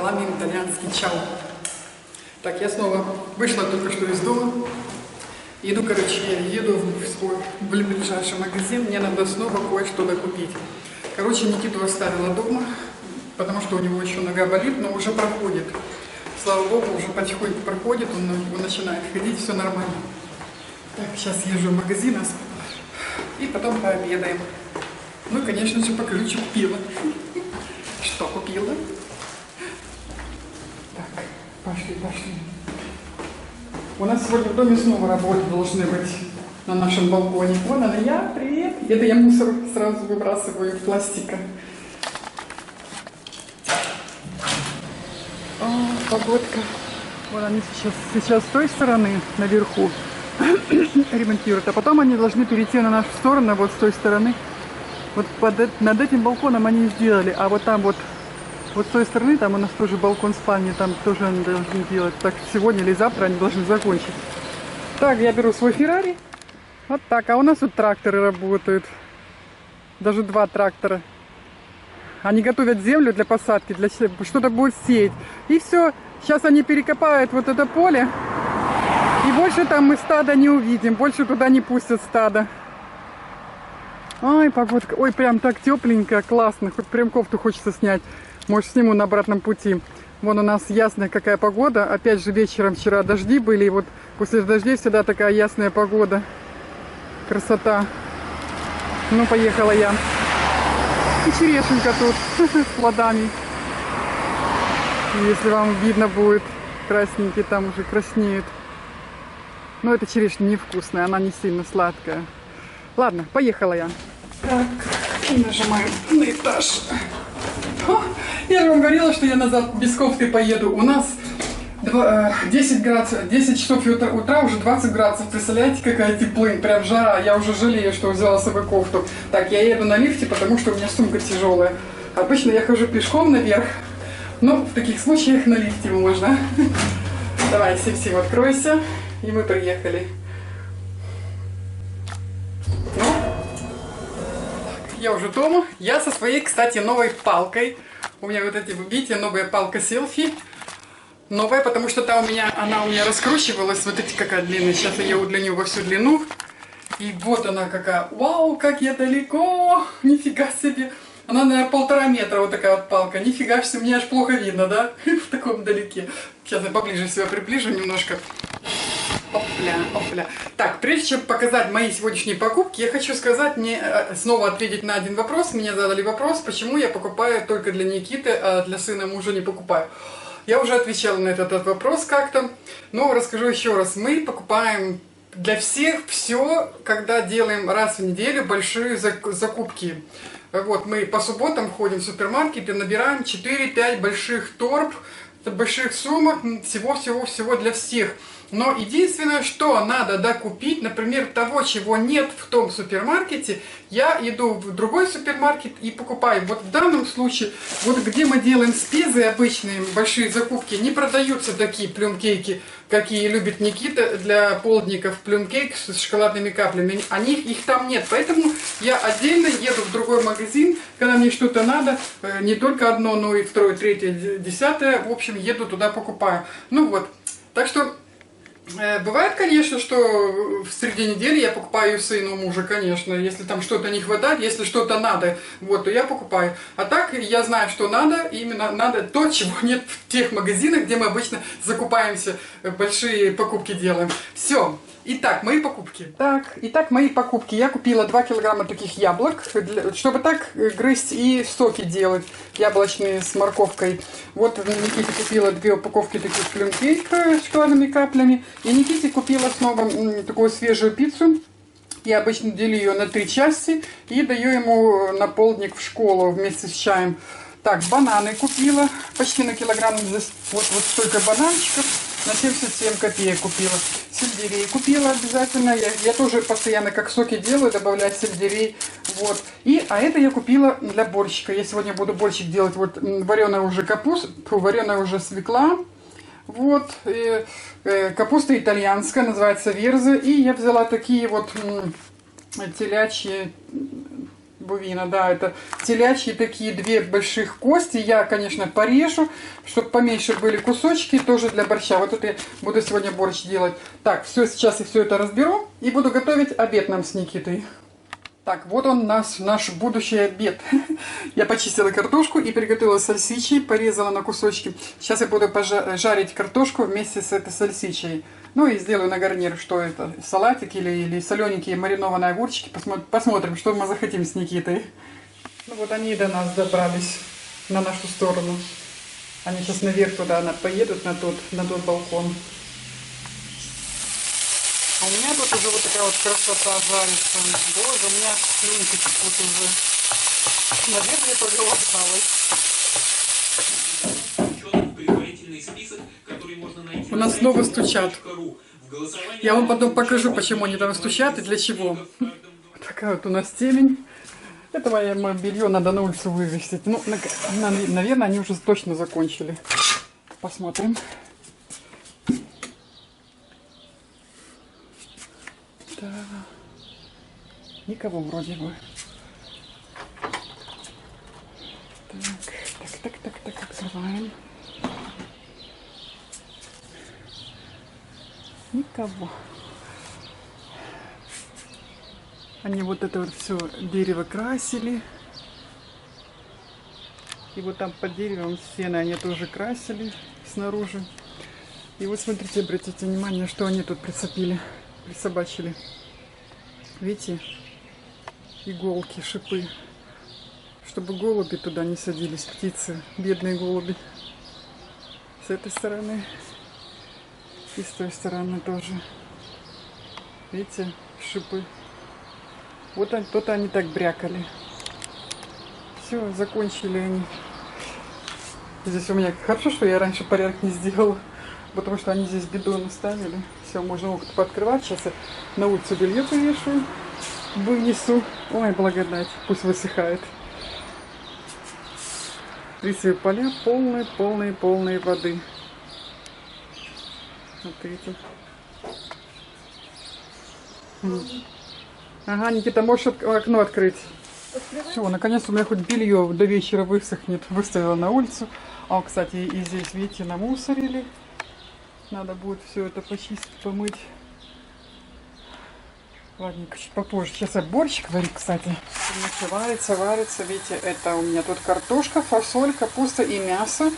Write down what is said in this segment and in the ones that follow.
салами итальянский чау. Так, я снова вышла только что из дома. Еду, короче, я еду в свой ближайший магазин. Мне надо снова кое-что докупить. Короче, Никиту оставила дома, потому что у него еще нога болит, но уже проходит. Слава богу, уже потихоньку проходит, он начинает ходить, все нормально. Так, сейчас езжу в магазин и потом пообедаем. Ну и, конечно же, покажу, что купила. Что купила? Так, пошли. У нас сегодня в доме снова работы должны быть на нашем балконе. Вон она я, привет. Это я мусор сразу выбрасываю в пластика. О, погодка. Вот они сейчас с той стороны, наверху, ремонтируют. А потом они должны перейти на нашу сторону, вот с той стороны. Вот над этим балконом они сделали. А вот там вот с той стороны, там у нас тоже балкон спальни, там тоже они должны делать. Так сегодня или завтра они должны закончить. Так, я беру свой Феррари. Вот так. А у нас тут тракторы работают. Даже 2 трактора. Они готовят землю для посадки, для что-то будет сеять. И все. Сейчас они перекопают вот это поле. И больше там мы стада не увидим. Больше туда не пустят стадо. Ой, погодка. Ой, прям так тепленько, классно. Хоть прям кофту хочется снять. Может, сниму на обратном пути. Вон у нас ясная какая погода. Опять же вечером вчера дожди были. И вот после дождей всегда такая ясная погода. Красота. Ну, поехала я. И черешенька тут с плодами. Если вам видно будет, красненькие там уже краснеют. Но эта черешня невкусная, она не сильно сладкая. Ладно, поехала я. Так, и нажимаем на этаж. Я же вам говорила, что я назад без кофты поеду. У нас 10 градусов, 10 часов утра уже 20 градусов. Представляете, какая теплынь, прям жара. Я уже жалею, что взяла с собой кофту. Так, я еду на лифте, потому что у меня сумка тяжелая. Обычно я хожу пешком наверх, но в таких случаях на лифте можно. Давай, Сим, откройся. И мы приехали. Ну, я уже дома. Я со своей, кстати, новой палкой. У меня вот эти, вы видите, новая палка селфи. Новая, потому что она у меня раскручивалась. Вот эти какая длинная. Сейчас я ее удлиню во всю длину. И вот она какая. Вау, как я далеко. Нифига себе. Она, наверное, 1,5 метра, вот такая вот палка. Нифига себе, мне аж плохо видно, да? В таком далеке. Сейчас я поближе себя приближу немножко. Опля. Так, прежде чем показать мои сегодняшние покупки, я хочу сказать, снова ответить на один вопрос. Мне задали вопрос, почему я покупаю только для Никиты, а для сына мужа не покупаю. Я уже отвечала на этот вопрос как-то, но расскажу еще раз. Мы покупаем для всех все, когда делаем раз в неделю большие закупки. Вот, мы по субботам ходим в супермаркет и набираем 4-5 больших торб, больших сумок, всего для всех. Но единственное, что надо докупить, например, того, чего нет в том супермаркете, я иду в другой супермаркет и покупаю. Вот в данном случае, вот где мы делаем спезы обычные, большие закупки, не продаются такие плюмкейки, какие любит Никита для полдников, плюмкейк с шоколадными каплями. Их там нет, поэтому я отдельно еду в другой магазин, когда мне что-то надо, не только одно, но и второе, третье, 10, в общем, еду туда покупаю. Ну вот, так что... Бывает, конечно, что в среди недели я покупаю сыну мужа, конечно, если там что-то не хватает, если что-то надо, вот, то я покупаю. А так я знаю, что надо, именно надо то, чего нет в тех магазинах, где мы обычно закупаемся, большие покупки делаем. Все. Итак, мои покупки. Итак, мои покупки. Я купила 2 килограмма таких яблок, чтобы так грызть и соки делать, яблочные с морковкой. Вот Никите купила 2 упаковки таких плюмкейк с шоколадными каплями. И Никите купила снова такую свежую пиццу. Я обычно делю ее на 3 части и даю ему на полдник в школу вместе с чаем. Так, бананы купила почти на килограмм. Вот столько бананчиков. На 77 копеек купила. Сельдерей купила обязательно. Я тоже постоянно как соки делаю, добавлять сельдерей. Вот. А это я купила для борщика. Я сегодня буду борщик делать. Вот вареная уже капуста, вареная уже свекла. Вот. Капуста итальянская, называется верза. И я взяла такие вот телячьи Бувина, да, это телячьи такие две больших кости. Я, конечно, порежу, чтобы поменьше были кусочки, тоже для борща. Вот это я буду сегодня борщ делать. Так, все, сейчас я все это разберу и буду готовить обед нам с Никитой. Так, вот он наш будущий обед. Я почистила картошку и приготовила сальсичи, порезала на кусочки. Сейчас я буду жарить картошку вместе с этой сальсичей. Ну и сделаю на гарнир, что это, салатик или солененькие маринованные огурчики. Посмотрим, что мы захотим с Никитой. Ну вот они и до нас добрались, на нашу сторону. Они сейчас наверх туда поедут, на тот балкон. А у меня тут уже вот такая вот красота жарится. Боже, у меня слюнки текут уже. Наверное, я проголодалась. У нас снова стучат. Я вам потом покажу, почему они там стучат и для чего. Вот такая вот у нас темень. Это мое белье надо на улицу вывесить. Ну, наверное, они уже точно закончили. Посмотрим. Да. Никого вроде бы. Так, открываем. Никого. Они вот это вот все дерево красили. И вот там под деревом стены они тоже красили снаружи. И вот смотрите, обратите внимание, что они тут присобачили. Видите? Иголки, шипы. Чтобы голуби туда не садились, птицы, бедные голуби. С этой стороны и с той стороны тоже. Видите, шипы. Вот то-то они так брякали. Все, закончили они. Здесь у меня хорошо, что я раньше порядок не сделала, потому что они здесь бидоны ставили. Все, можно окна пооткрывать. Сейчас я на улицу белье повешу, вынесу. Ой, благодать, пусть высыхает. Рисовые поля полные воды. Смотрите. Ага, Никита, можешь окно открыть? Все, наконец-то у меня хоть белье до вечера высохнет. Выставила на улицу. А, кстати, и здесь, видите, намусорили. Надо будет все это почистить, помыть. Ладненько, чуть попозже. Сейчас я борщик варю, кстати. Варится. Видите, это у меня тут картошка, фасоль, капуста и мясо.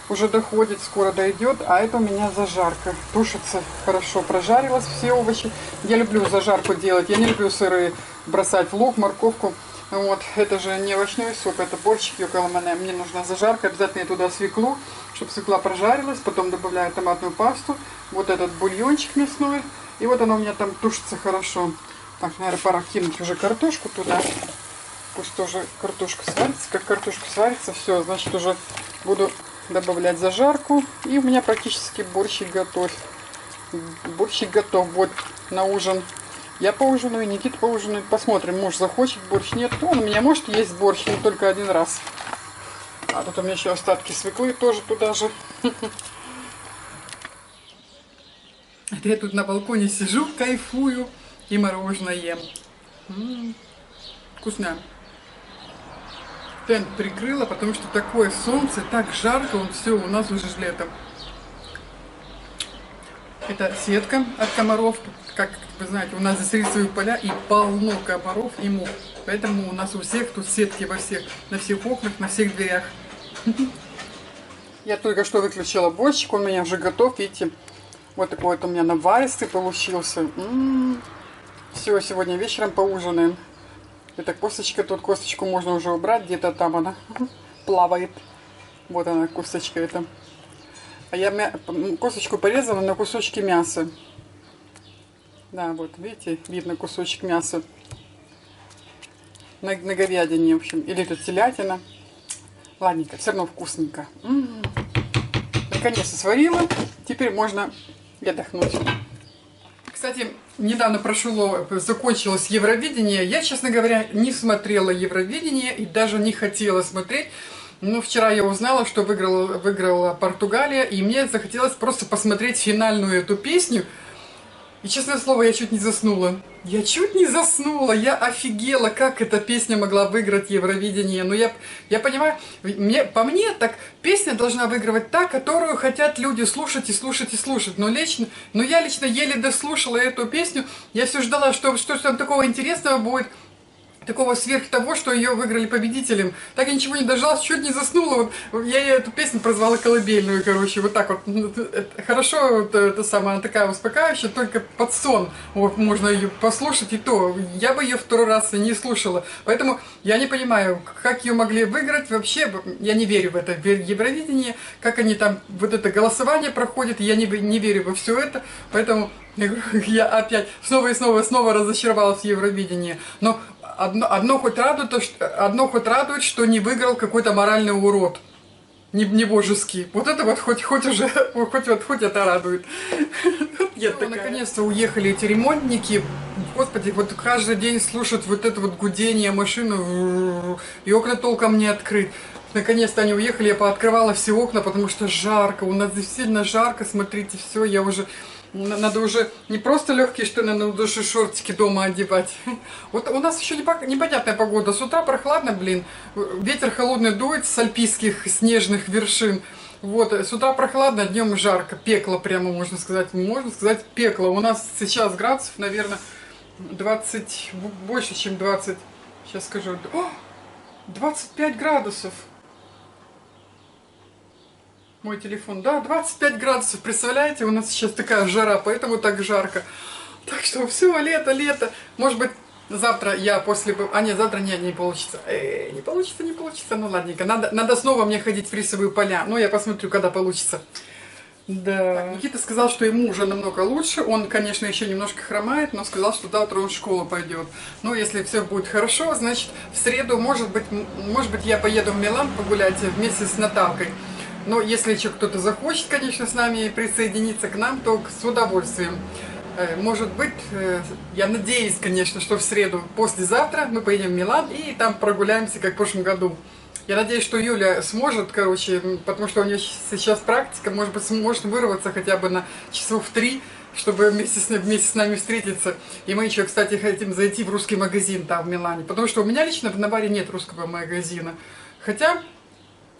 Уже доходит, скоро дойдет. А это у меня зажарка. Тушится хорошо. Прожарилась все овощи. Я люблю зажарку делать. Я не люблю сыры бросать в лук, морковку. Вот, это же не овощной суп, это борщик йокаламане. Мне нужна зажарка. Обязательно я туда свеклу, чтобы свекла прожарилась. Потом добавляю томатную пасту. Вот этот бульончик мясной. И вот оно у меня там тушится хорошо. Так, наверное, пора кинуть уже картошку туда. Пусть тоже картошка сварится. Как картошка сварится, все, значит, уже буду добавлять зажарку. И у меня практически борщик готов. Борщик готов. Вот на ужин. Я поужинаю, Никита поужинает. Посмотрим, муж захочет борщ, нет. Он у меня может есть борщ, но только один раз. А тут у меня еще остатки свеклы тоже туда же. Это я тут на балконе сижу, кайфую и мороженое ем. Вкусно. Тент прикрыла, потому что такое солнце, так жарко, все, у нас уже летом. Это сетка от комаров. Как вы знаете, у нас здесь рисовые поля и полно комаров и мух. Поэтому у нас у всех тут сетки во всех, на всех окнах, на всех дверях. Я только что выключила борщик, он у меня уже готов, видите. Вот такой вот у меня наваристый получился. Все, сегодня вечером поужинаем. Это косточка, тут косточку можно уже убрать, где-то там она плавает. Вот она, косточка эта. А я косточку порезала на кусочки мяса. Да, вот, видите, видно кусочек мяса. На говядине, в общем. Или это телятина. Ладненько, все равно вкусненько. Наконец-то сварила. Теперь можно отдохнуть. Кстати, недавно закончилось Евровидение. Я, честно говоря, не смотрела Евровидение и даже не хотела смотреть. Но вчера я узнала, что выиграла Португалия. И мне захотелось просто посмотреть финальную эту песню. И, честное слово, я чуть не заснула. Я чуть не заснула, я офигела, как эта песня могла выиграть Евровидение. Но я понимаю, по мне, так песня должна выигрывать та, которую хотят люди слушать и слушать и слушать. Но я лично еле дослушала эту песню. Я все ждала, что там такого интересного будет. Такого сверх того, что ее выиграли победителем. Так я ничего не дождалась, чуть не заснула. Вот, я эту песню прозвала колыбельную, короче, вот так вот. Хорошо, это самая, она такая успокаивающая, только под сон вот, можно ее послушать, и то. Я бы ее второй раз не слушала. Поэтому я не понимаю, как ее могли выиграть. Вообще, я не верю в это Евровидение, как они там, вот это голосование проходит, я не верю во все это. Поэтому я опять снова и снова разочаровалась в Евровидении. Но одно хоть радует, что не выиграл какой-то моральный урод. Не божеский. Вот это вот хоть это радует. Наконец-то уехали эти ремонтники. Господи, вот каждый день слушают вот это вот гудение машины, и окна толком не открыть. Наконец-то они уехали, я пооткрывала все окна, потому что жарко. У нас здесь сильно жарко, смотрите, все, я уже... Надо уже не просто легкие штаны, но даже шортики дома одевать. Вот у нас еще непонятная погода. С утра прохладно, блин. Ветер холодный дует с альпийских снежных вершин. Вот, с утра прохладно, днем жарко. Пекло прямо, можно сказать. Можно сказать, пекло. У нас сейчас градусов, наверное, 20, больше, чем 20. Сейчас скажу. О, 25 градусов. Мой телефон, да, 25 градусов, представляете, у нас сейчас такая жара, поэтому так жарко. Так что все, лето. Может быть, завтра я после... А нет, завтра не получится. Не получится, ну ладненько. Надо снова мне ходить в рисовые поля. Ну, я посмотрю, когда получится. Да. Так, Никита сказал, что ему уже намного лучше. Он, конечно, еще немножко хромает, но сказал, что завтра он в школу пойдет. Ну, если все будет хорошо, значит, в среду, может быть, я поеду в Милан погулять вместе с Наталкой. Но если еще кто-то захочет, конечно, с нами присоединиться к нам, то с удовольствием. Может быть, я надеюсь, конечно, что в среду, послезавтра мы поедем в Милан и там прогуляемся, как в прошлом году. Я надеюсь, что Юля сможет, короче, потому что у нее сейчас практика, может быть, сможет вырваться хотя бы на часов 3, чтобы вместе с нами встретиться. И мы еще, кстати, хотим зайти в русский магазин там в Милане, потому что у меня лично в Наваре нет русского магазина. Хотя...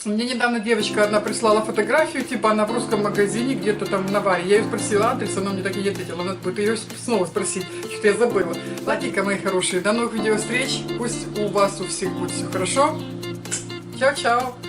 Мне недавно девочка одна прислала фотографию, типа она в русском магазине, где-то там в Наваре. Я ее спросила адрес, она мне так и не ответила. Надо будет ее снова спросить, что-то я забыла. Ладненько, мои хорошие, до новых видео встреч. Пусть у вас у всех будет все хорошо. Чао-чао.